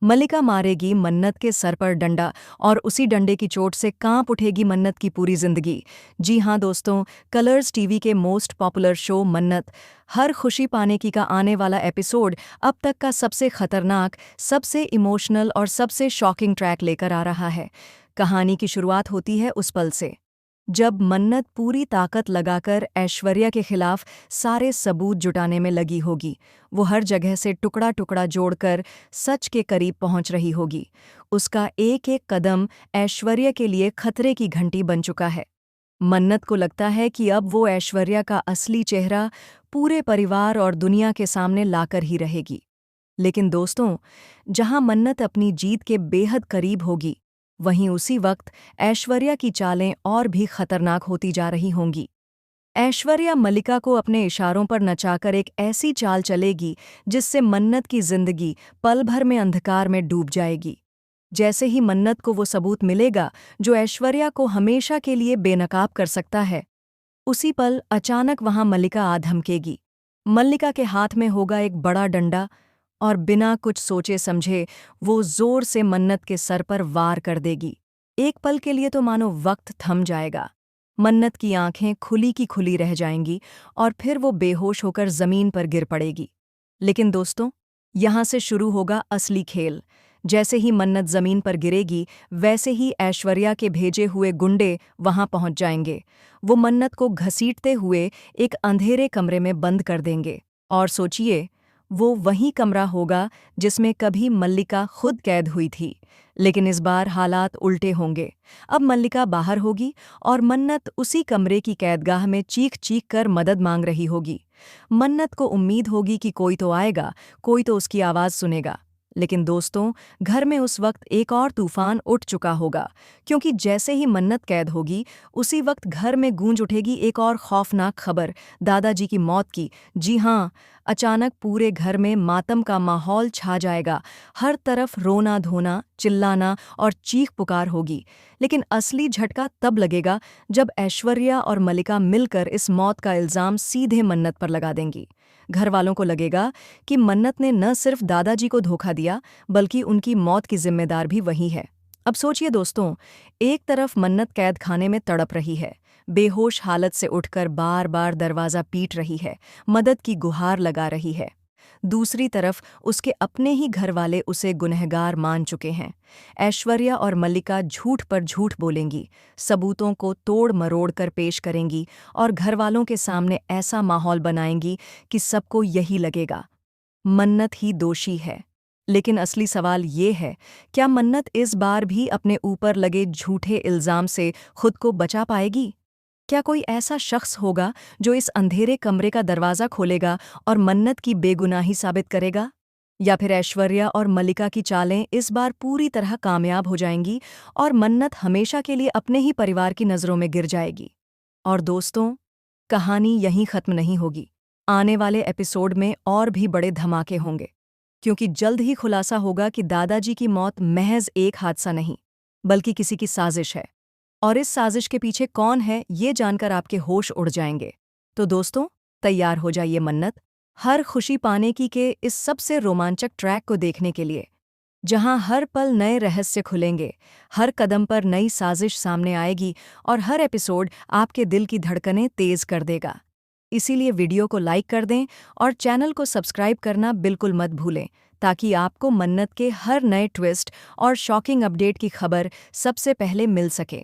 मल्लिका मारेगी मन्नत के सर पर डंडा और उसी डंडे की चोट से कांप उठेगी मन्नत की पूरी जिंदगी। जी हाँ दोस्तों, कलर्स टीवी के मोस्ट पॉपुलर शो मन्नत हर खुशी पाने की का आने वाला एपिसोड अब तक का सबसे खतरनाक, सबसे इमोशनल और सबसे शॉकिंग ट्रैक लेकर आ रहा है। कहानी की शुरुआत होती है उस पल से जब मन्नत पूरी ताकत लगाकर ऐश्वर्या के खिलाफ सारे सबूत जुटाने में लगी होगी। वो हर जगह से टुकड़ा टुकड़ा जोड़कर सच के करीब पहुंच रही होगी। उसका एक एक कदम ऐश्वर्या के लिए खतरे की घंटी बन चुका है। मन्नत को लगता है कि अब वो ऐश्वर्या का असली चेहरा पूरे परिवार और दुनिया के सामने लाकर ही रहेगी। लेकिन दोस्तों, जहां मन्नत अपनी जीत के बेहद करीब होगी, वहीं उसी वक्त ऐश्वर्या की चालें और भी खतरनाक होती जा रही होंगी। ऐश्वर्या मल्लिका को अपने इशारों पर नचाकर एक ऐसी चाल चलेगी जिससे मन्नत की जिंदगी पल भर में अंधकार में डूब जाएगी। जैसे ही मन्नत को वो सबूत मिलेगा जो ऐश्वर्या को हमेशा के लिए बेनकाब कर सकता है, उसी पल अचानक वहां मल्लिका आ धमकेगी। मल्लिका के हाथ में होगा एक बड़ा डंडा और बिना कुछ सोचे समझे वो जोर से मन्नत के सर पर वार कर देगी। एक पल के लिए तो मानो वक्त थम जाएगा। मन्नत की आंखें खुली की खुली रह जाएंगी और फिर वो बेहोश होकर जमीन पर गिर पड़ेगी। लेकिन दोस्तों, यहां से शुरू होगा असली खेल। जैसे ही मन्नत जमीन पर गिरेगी, वैसे ही ऐश्वर्या के भेजे हुए गुंडे वहां पहुंच जाएंगे। वो मन्नत को घसीटते हुए एक अंधेरे कमरे में बंद कर देंगे। और सोचिए, वो वही कमरा होगा जिसमें कभी मल्लिका खुद कैद हुई थी। लेकिन इस बार हालात उल्टे होंगे। अब मल्लिका बाहर होगी और मन्नत उसी कमरे की कैदगाह में चीख चीख कर मदद मांग रही होगी। मन्नत को उम्मीद होगी कि कोई तो आएगा, कोई तो उसकी आवाज़ सुनेगा। लेकिन दोस्तों, घर में उस वक्त एक और तूफान उठ चुका होगा, क्योंकि जैसे ही मन्नत कैद होगी, उसी वक्त घर में गूंज उठेगी एक और खौफनाक खबर, दादाजी की मौत की। जी हाँ, अचानक पूरे घर में मातम का माहौल छा जाएगा। हर तरफ रोना धोना, चिल्लाना और चीख पुकार होगी। लेकिन असली झटका तब लगेगा जब ऐश्वर्या और मल्लिका मिलकर इस मौत का इल्ज़ाम सीधे मन्नत पर लगा देंगी। घर वालों को लगेगा कि मन्नत ने न सिर्फ दादाजी को धोखा दिया, बल्कि उनकी मौत की जिम्मेदार भी वही है। अब सोचिए दोस्तों, एक तरफ मन्नत कैद खाने में तड़प रही है, बेहोश हालत से उठकर बार बार दरवाज़ा पीट रही है, मदद की गुहार लगा रही है। दूसरी तरफ उसके अपने ही घरवाले उसे गुनहगार मान चुके हैं। ऐश्वर्या और मल्लिका झूठ पर झूठ बोलेंगी, सबूतों को तोड़ मरोड़ कर पेश करेंगी और घरवालों के सामने ऐसा माहौल बनाएंगी कि सबको यही लगेगा, मन्नत ही दोषी है। लेकिन असली सवाल ये है, क्या मन्नत इस बार भी अपने ऊपर लगे झूठे इल्ज़ाम से खुद को बचा पाएगी? क्या कोई ऐसा शख्स होगा जो इस अंधेरे कमरे का दरवाज़ा खोलेगा और मन्नत की बेगुनाही साबित करेगा? या फिर ऐश्वर्या और मल्लिका की चालें इस बार पूरी तरह कामयाब हो जाएंगी और मन्नत हमेशा के लिए अपने ही परिवार की नज़रों में गिर जाएगी? और दोस्तों, कहानी यहीं ख़त्म नहीं होगी। आने वाले एपिसोड में और भी बड़े धमाके होंगे, क्योंकि जल्द ही खुलासा होगा कि दादाजी की मौत महज एक हादसा नहीं, बल्कि किसी की साजिश है। और इस साजिश के पीछे कौन है, ये जानकर आपके होश उड़ जाएंगे। तो दोस्तों, तैयार हो जाइए मन्नत हर खुशी पाने की के इस सबसे रोमांचक ट्रैक को देखने के लिए, जहां हर पल नए रहस्य खुलेंगे, हर कदम पर नई साजिश सामने आएगी और हर एपिसोड आपके दिल की धड़कनें तेज कर देगा। इसीलिए वीडियो को लाइक कर दें और चैनल को सब्सक्राइब करना बिल्कुल मत भूलें, ताकि आपको मन्नत के हर नए ट्विस्ट और शॉकिंग अपडेट की खबर सबसे पहले मिल सके।